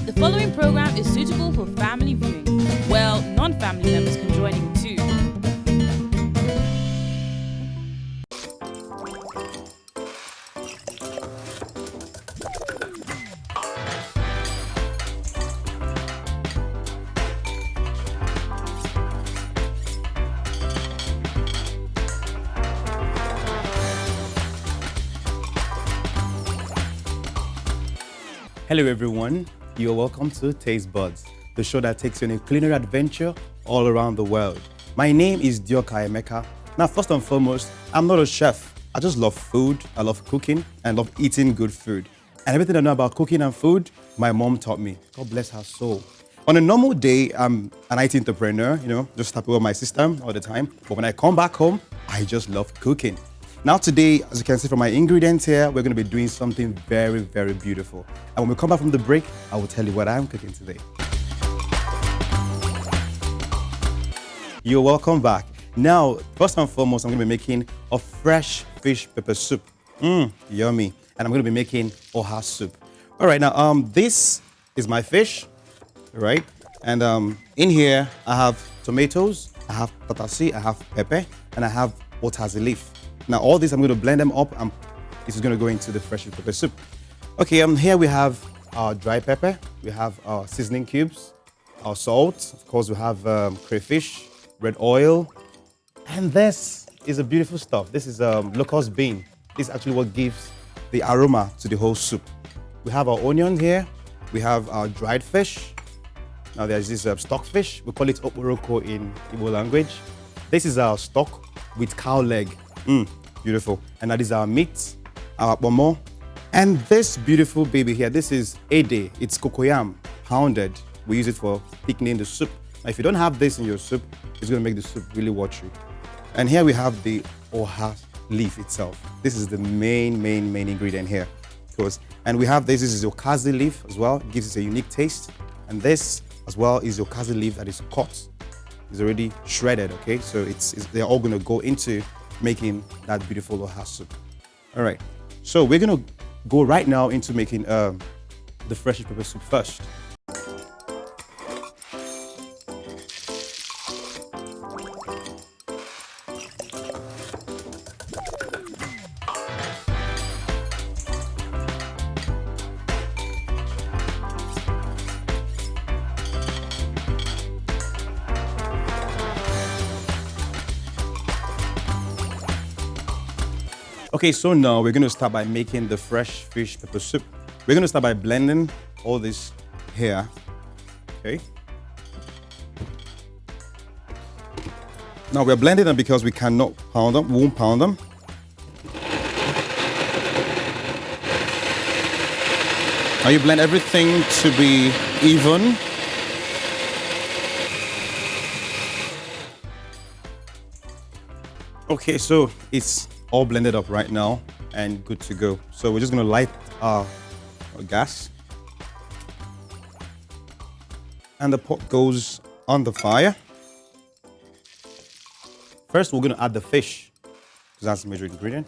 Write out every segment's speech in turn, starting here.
The following program is suitable for family viewing. Well, non-family members can join in too. Hello everyone, you're welcome to Taste Buds, the show that takes you on a culinary adventure all around the world. My name is Oha Emeka. Now first and foremost, I'm not a chef. I just love food, I love cooking, and I love eating good food. And everything I know about cooking and food, my mom taught me. God bless her soul. On a normal day, I'm an IT entrepreneur, just happy with my system all the time. But when I come back home, I just love cooking. Now today, as you can see from my ingredients here, we're going to be doing something very, very beautiful. And when we come back from the break, I will tell you what I'm cooking today. You're welcome back. Now, first and foremost, I'm going to be making a fresh fish pepper soup. Yummy. And I'm going to be making Oha soup. All right, now this is my fish, right? And in here, I have tomatoes, I have tatasi, I have pepper, and I have otazi leaf. Now all this, I'm going to blend them up and this is going to go into the fresh pepper soup. Okay, here we have our dry pepper, we have our seasoning cubes, our salt, of course we have crayfish, red oil, and this is a beautiful stuff. This is locust bean. This is actually what gives the aroma to the whole soup. We have our onion here, we have our dried fish. Now there's this stock fish, we call it okporoko in Igbo language. This is our stock with cow leg. Beautiful. And that is our meat, our pomo. And this beautiful baby here, this is ede. It's cocoyam, pounded. We use it for thickening the soup. Now, if you don't have this in your soup, it's going to make the soup really watery. And here we have the oha leaf itself. This is the main ingredient here. Of course. And we have this is okazi leaf as well. It gives it a unique taste. And this as well is okazi leaf that is cut. It's already shredded, okay? So they're all going to go into making that beautiful oha soup. All right, so we're gonna go right now into making the fresh pepper soup first. Okay, so now we're going to start by making the fresh fish pepper soup. We're going to start by blending all this here, okay? Now we're blending them because we cannot pound them, we won't pound them. Now you blend everything to be even. Okay, so it's all blended up right now and good to go. So we're just gonna light our gas. And the pot goes on the fire. First, we're gonna add the fish, because that's the major ingredient.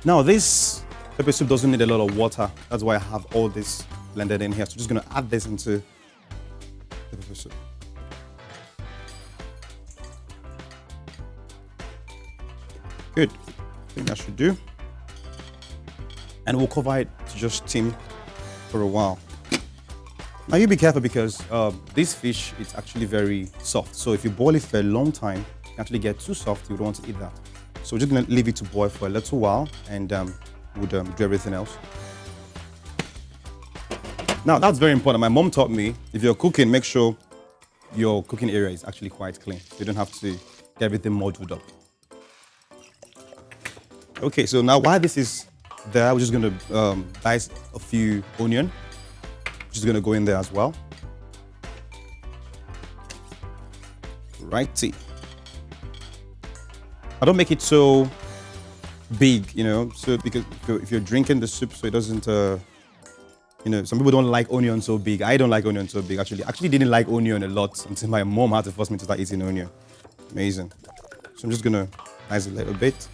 Now this pepper soup doesn't need a lot of water. That's why I have all this blended in here. So I'm just gonna add this into the pepper soup. Good, I think that should do. And we'll cover it to just steam for a while. Now you be careful because this fish is actually very soft. So if you boil it for a long time, you can actually get too soft, you don't want to eat that. So we're just gonna leave it to boil for a little while and would do everything else. Now that's very important. My mom taught me, if you're cooking, make sure your cooking area is actually quite clean. You don't have to get everything muddled up. Okay, so now while this is there, we're just gonna dice a few onion, which is gonna go in there as well. Righty. I don't make it so big, so because if you're drinking the soup, so it doesn't, some people don't like onion so big. I don't like onion so big, actually. I actually didn't like onion a lot until my mom had to force me to start eating onion. Amazing. So I'm just gonna ice a little bit.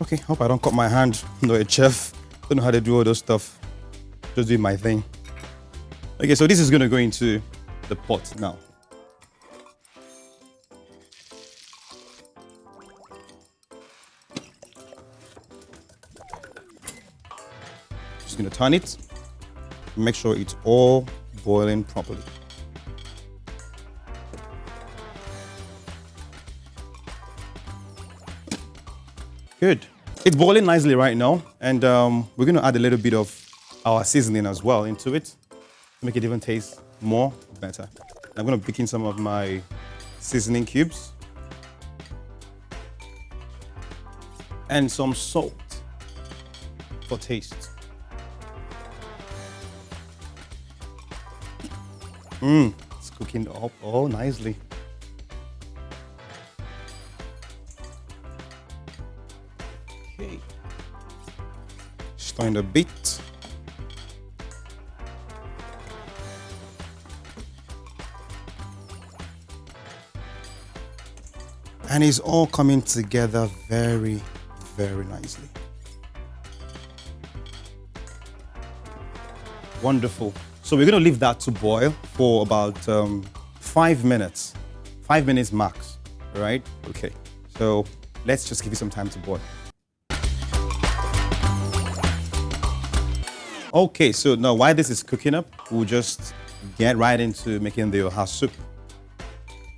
Okay, hope I don't cut my hand. I'm not a chef. Don't know how to do all those stuff. Just doing my thing. Okay, so this is gonna go into the pot now. Just gonna turn it. Make sure it's all boiling properly. Good. It's boiling nicely right now, and we're gonna add a little bit of our seasoning as well into it to make it even taste more better. I'm gonna pick in some of my seasoning cubes and some salt for taste. It's cooking up all nicely. Okay. Stirring a bit. And it's all coming together very, very nicely. Wonderful. So we're going to leave that to boil for about 5 minutes. 5 minutes max, all right? Okay, so let's just give it some time to boil. Okay, so now while this is cooking up, we'll just get right into making the Oha soup.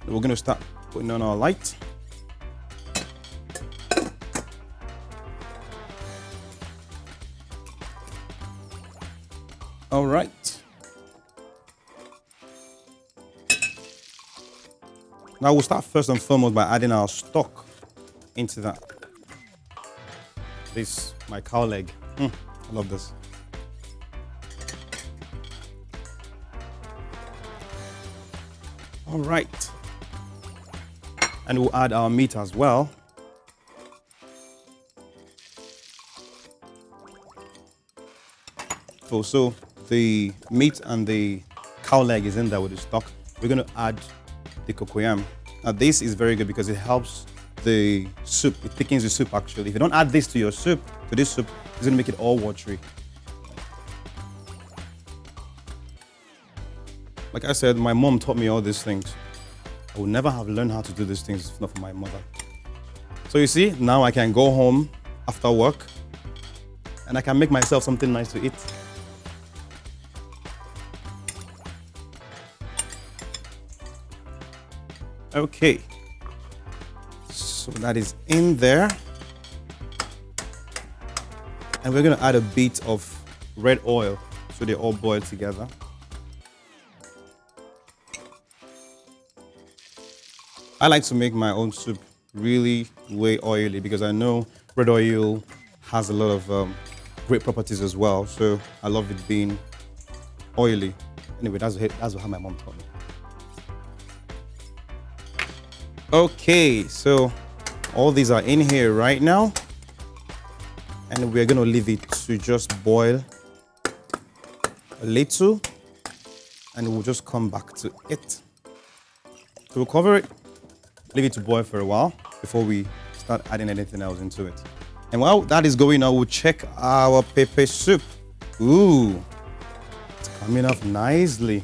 We're going to start putting on our light. All right. Now we'll start first and foremost by adding our stock into that. This, my cow leg. I love this. All right. And we'll add our meat as well. So the meat and the cow leg is in there with the stock. We're going to add the cocoyam. Now this is very good because it helps the soup. It thickens the soup actually. If you don't add this to your soup, to this soup, it's going to make it all watery. Like I said, my mom taught me all these things. I would never have learned how to do these things if not for my mother. So you see, now I can go home after work and I can make myself something nice to eat. Okay, so that is in there. And we're gonna add a bit of red oil so they all boil together. I like to make my own soup really way oily because I know red oil has a lot of great properties as well. So I love it being oily. Anyway, that's how my mom taught me. Okay, so all these are in here right now. And we're gonna leave it to just boil a little. And we'll just come back to it. So we'll cover it, leave it to boil for a while before we start adding anything else into it. And while that is going on, we'll check our pepper soup. Ooh, it's coming up nicely.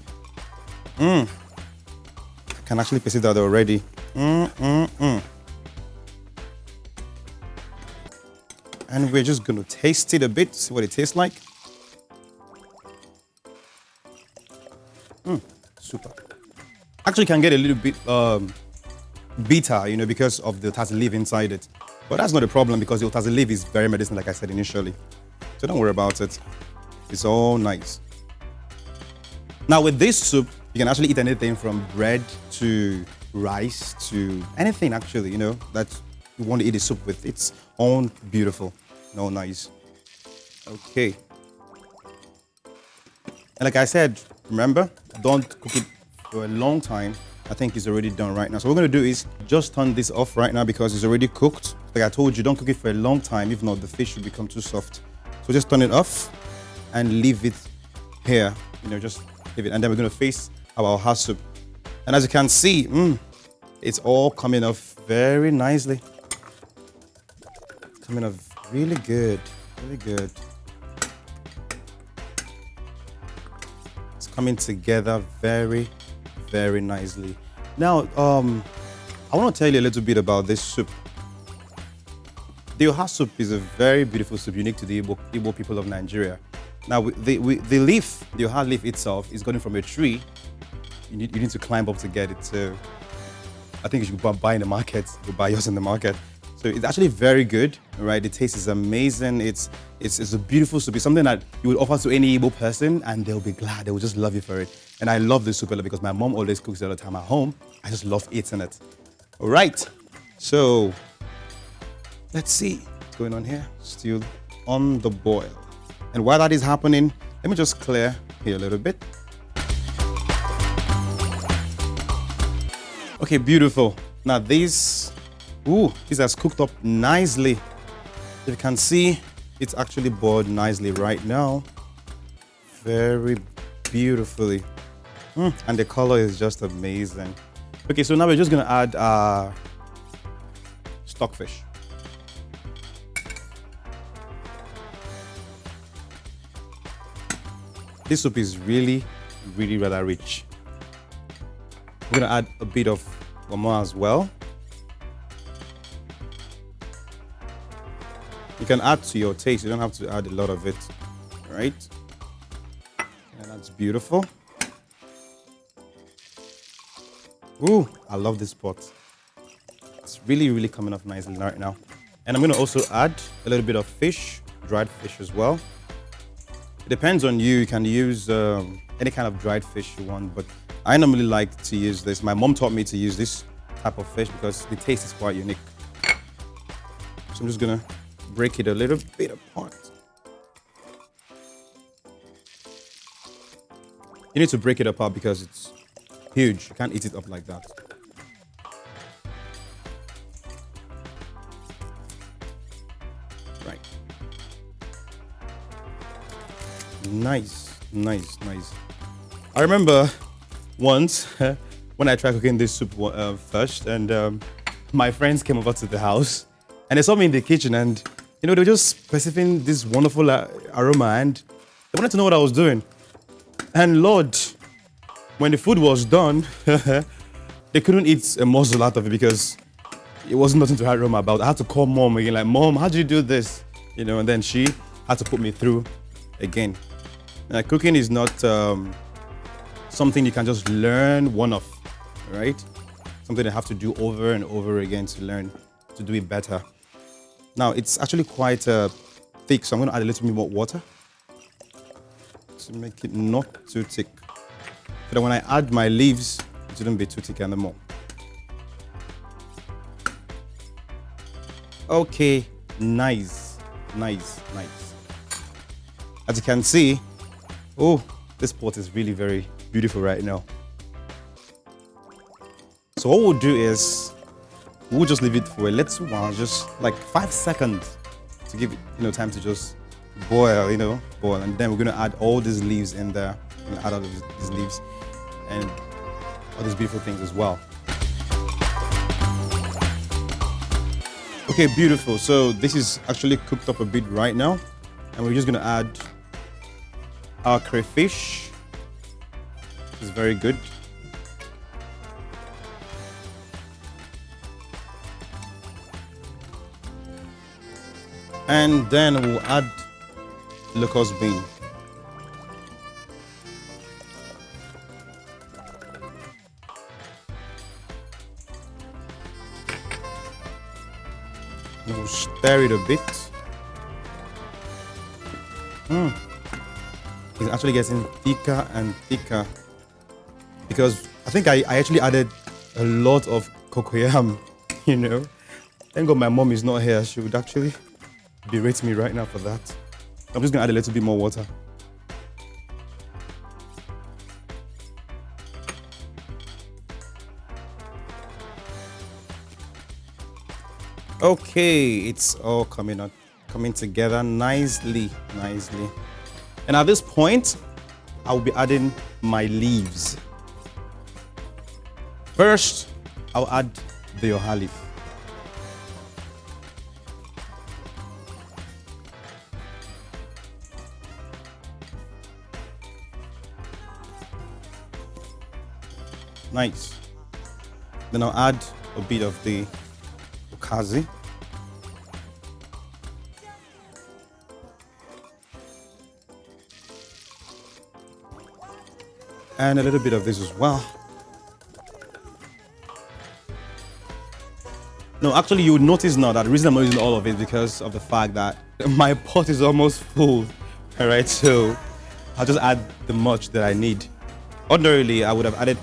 I can actually taste that already. And we're just gonna taste it a bit, see what it tastes like. Super. Actually can get a little bit bitter, you know, because of the tassel leaf inside it. But that's not a problem because the tassel leaf is very medicinal, like I said initially. So don't worry about it. It's all nice. Now with this soup, you can actually eat anything from bread to rice to anything actually, you know, that you want to eat a soup with. It's all beautiful and all nice. Okay. And like I said, remember, don't cook it for a long time. I think it's already done right now. So what we're gonna do is just turn this off right now because it's already cooked. Like I told you, don't cook it for a long time. If not, the fish will become too soft. So just turn it off and leave it here. Just leave it. And then we're going to face our Oha soup. And as you can see, it's all coming off very nicely. Coming off really good, really good. It's coming together very, very nicely. Now, I want to tell you a little bit about this soup. The Oha soup is a very beautiful soup, unique to the Igbo people of Nigeria. Now, the leaf, the Oha leaf itself, is gotten from a tree. You need to climb up to get it. So I think you should buy in the market. You buy yours in the market. So it's actually very good, right? The taste is amazing. It's a beautiful soup. It's something that you would offer to any Igbo person, and they'll be glad. They will just love you for it. And I love this soup a lot because my mom always cooks it all the time at home. I just love eating it. All right. So let's see what's going on here. Still on the boil. And while that is happening, let me just clear here a little bit. Okay, beautiful. Now this has cooked up nicely. If you can see, it's actually boiled nicely right now. Very beautifully. And the color is just amazing. Okay, so now we're just gonna add stockfish. This soup is really, really rather rich. We're gonna add a bit of gomo as well. You can add to your taste. You don't have to add a lot of it, right? And that's beautiful. Ooh, I love this pot. It's really, really coming off nicely right now. And I'm gonna also add a little bit of fish, dried fish as well. It depends on you. You can use any kind of dried fish you want, but I normally like to use this. My mom taught me to use this type of fish because the taste is quite unique. So I'm just gonna break it a little bit apart. You need to break it apart because it's huge. You can't eat it up like that. Right. Nice, nice, nice. I remember once when I tried cooking this soup first, and my friends came over to the house and they saw me in the kitchen, and they were just perceiving this wonderful aroma, and they wanted to know what I was doing. And Lord, when the food was done, they couldn't eat a morsel out of it because it wasn't nothing to have aroma about. I had to call mom again, like, Mom, how did you do this? And then she had to put me through again. Cooking is not something you can just learn one-off, right? Something you have to do over and over again to learn to do it better. Now, it's actually quite thick, so I'm going to add a little bit more water to make it not too thick. So that when I add my leaves, it shouldn't be too thick anymore. Okay, nice, nice, nice. As you can see, this pot is really very beautiful right now. So what we'll do is, we'll just leave it for a little while, just like 5 seconds to give it, time to just boil, boil. And then we're gonna add all these leaves in there. We're gonna add all of these leaves and all these beautiful things as well. Okay, beautiful. So this is actually cooked up a bit right now, and we're just gonna add our crayfish. It's very good. And then we'll add locust bean. And we'll stir it a bit. It's actually getting thicker and thicker because I think I actually added a lot of cocoyam, Thank God my mom is not here. She would actually berate me right now for that. I'm just gonna add a little bit more water. Okay, it's all coming together nicely. And at this point, I will be adding my leaves. First, I'll add the Oha leaf. Nice. Then I'll add a bit of the okazi. And a little bit of this as well. No, actually, you would notice now that the reason I'm not using all of it is because of the fact that my pot is almost full. All right, so I'll just add the much that I need. Ordinarily, I would have added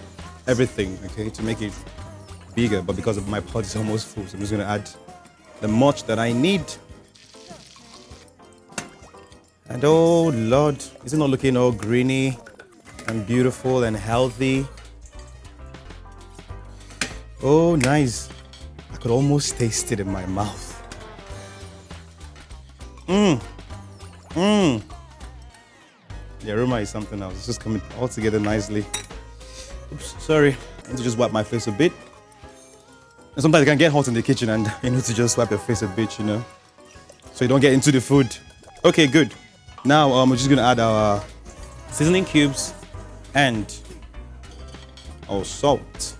everything, okay, to make it bigger, but because of my pot is almost full, so I'm just gonna add the much that I need. And oh Lord, is it not looking all greeny and beautiful and healthy? Oh, nice. I could almost taste it in my mouth. The aroma is something else. It's just coming all together nicely. Oops, sorry. I need to just wipe my face a bit. And sometimes it can get hot in the kitchen and you need to just wipe your face a bit, you know, so you don't get into the food. Okay, good. Now we're just gonna add our seasoning cubes and our salt.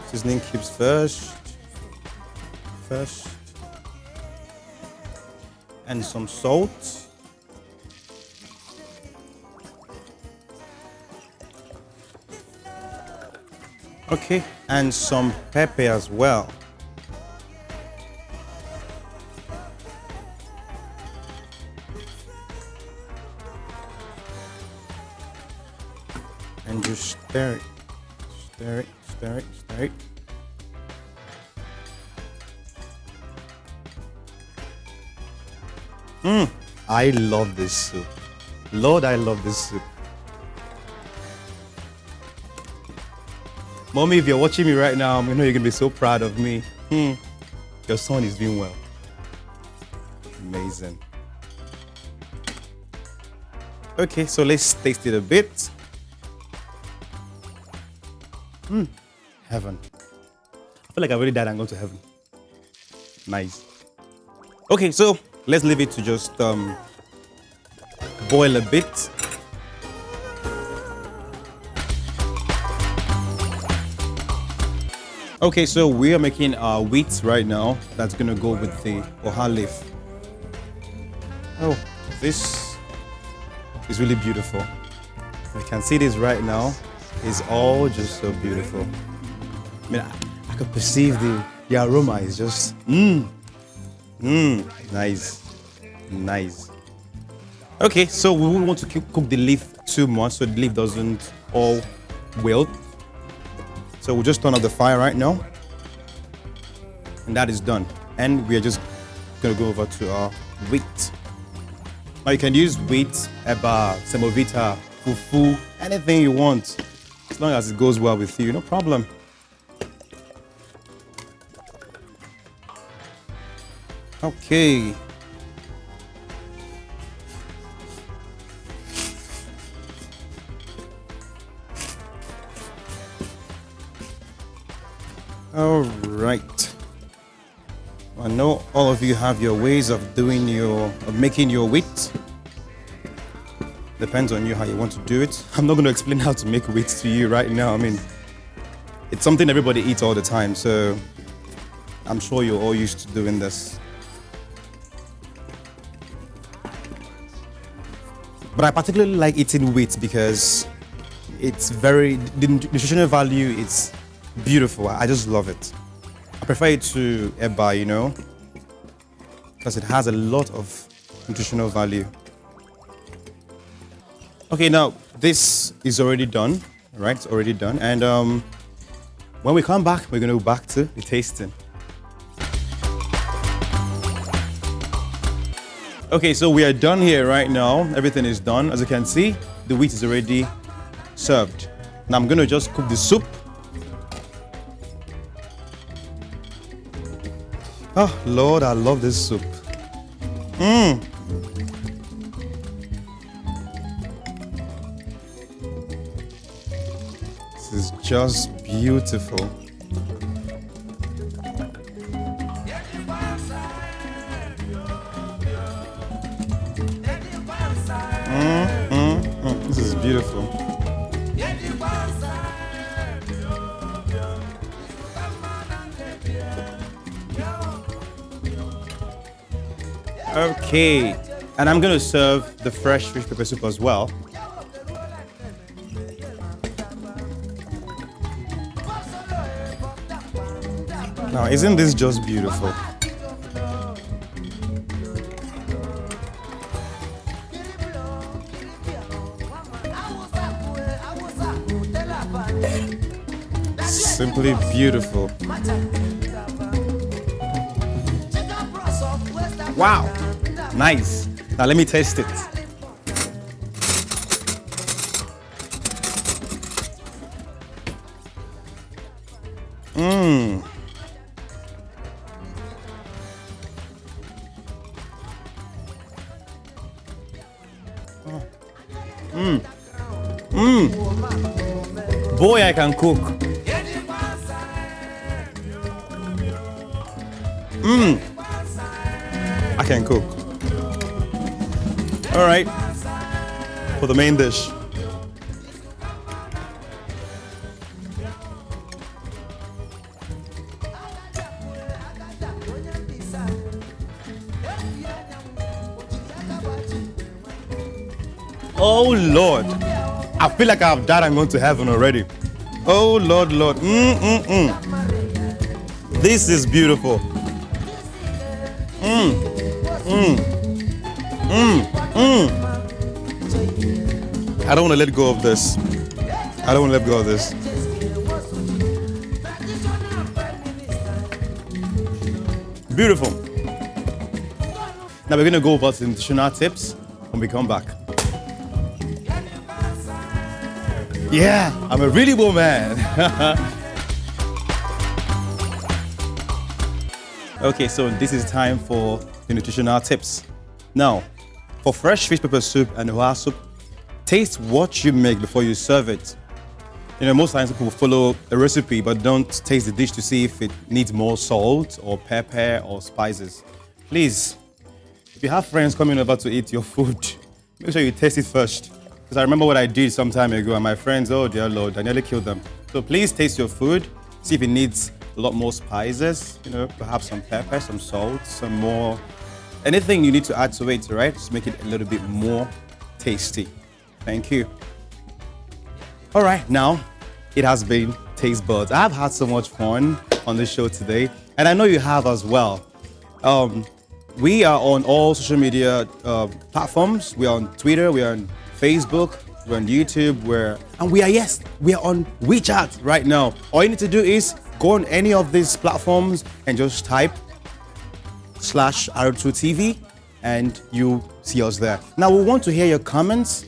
Seasoning cubes first. And some salt. Okay, and some pepper as well. And just stir it. Stir it, stir it, stir it. I love this soup. Lord, I love this soup. Mommy, if you're watching me right now, I know you're gonna be so proud of me. Your son is doing well. Amazing. Okay, so let's taste it a bit. Heaven. I feel like I've already died and gone to heaven. Nice. Okay, so let's leave it to just boil a bit. Okay, so we are making our wheat right now. That's gonna go with the Oha leaf. Oh, this is really beautiful. If you can see this right now, it's all just so beautiful. I mean, I could perceive the aroma is just, nice, nice. Okay, so we won't want to cook the leaf too much so the leaf doesn't all wilt. So we'll just turn off the fire right now. And that is done. And we are just gonna go over to our wheat. Now you can use wheat, eba, semovita, fufu, anything you want. As long as it goes well with you, no problem. Okay. All right. I know all of you have your ways of making your wheat. Depends on you how you want to do it. I'm not going to explain how to make wheat to you right now. I mean, it's something everybody eats all the time, so I'm sure you're all used to doing this. But I particularly like eating wheat because the nutritional value is beautiful. I just love it. I prefer it to eba, you know, because it has a lot of nutritional value. Okay, now this is already done, right? It's already done. And when we come back, we're going to go back to the tasting. Okay, so we are done here right now. Everything is done. As you can see, the wheat is already served. Now I'm going to just cook the soup. Oh, Lord, I love this soup. This is just beautiful. This is beautiful. Okay, and I'm gonna serve the fresh fish pepper soup as well. Now, isn't this just beautiful? Simply beautiful. Wow, nice. Now let me taste it. Boy, I can cook. I can cook. All right, for the main dish. Oh Lord, I feel like I've died and gone to heaven already. Oh Lord, Lord. This is beautiful. I don't want to let go of this. I don't want to let go of this. Beautiful. Now we're going to go over some nutritional tips when we come back. Yeah, I'm a really bold man. Okay, so this is time for the nutritional tips. Now, for fresh fish pepper soup and Oha soup, taste what you make before you serve it. You know, most times people follow a recipe but don't taste the dish to see if it needs more salt or pepper or spices. Please, if you have friends coming over to eat your food, make sure you taste it first. Because I remember what I did some time ago and my friends, oh dear Lord, I nearly killed them. So please taste your food, see if it needs a lot more spices, you know, perhaps some pepper, some salt, some more, anything you need to add to it, right? Just make it a little bit more tasty. Thank you. All right, now it has been Taste Buds. I've had so much fun on this show today, and I know you have as well. We are on all social media platforms. We are on Twitter, we are on Facebook, we're on YouTube, we are on WeChat right now. All you need to do is go on any of these platforms and just type /R2TV and you see us there. Now we want to hear your comments,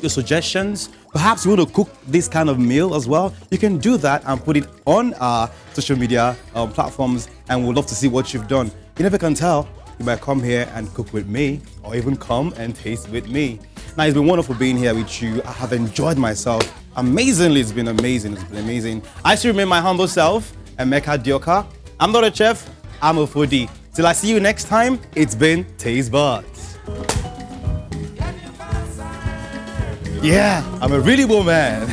your suggestions. Perhaps you want to cook this kind of meal as well. You can do that and put it on our social media platforms, and we'd love to see what you've done. You never can tell. You might come here and cook with me, or even come and taste with me. Now, it's been wonderful being here with you. I have enjoyed myself amazingly. It's been amazing. It's been amazing. I still remain my humble self, Emeka Dioka. I'm not a chef. I'm a foodie. Till I see you next time, it's been Taste Buds. Yeah, I'm a really bold man.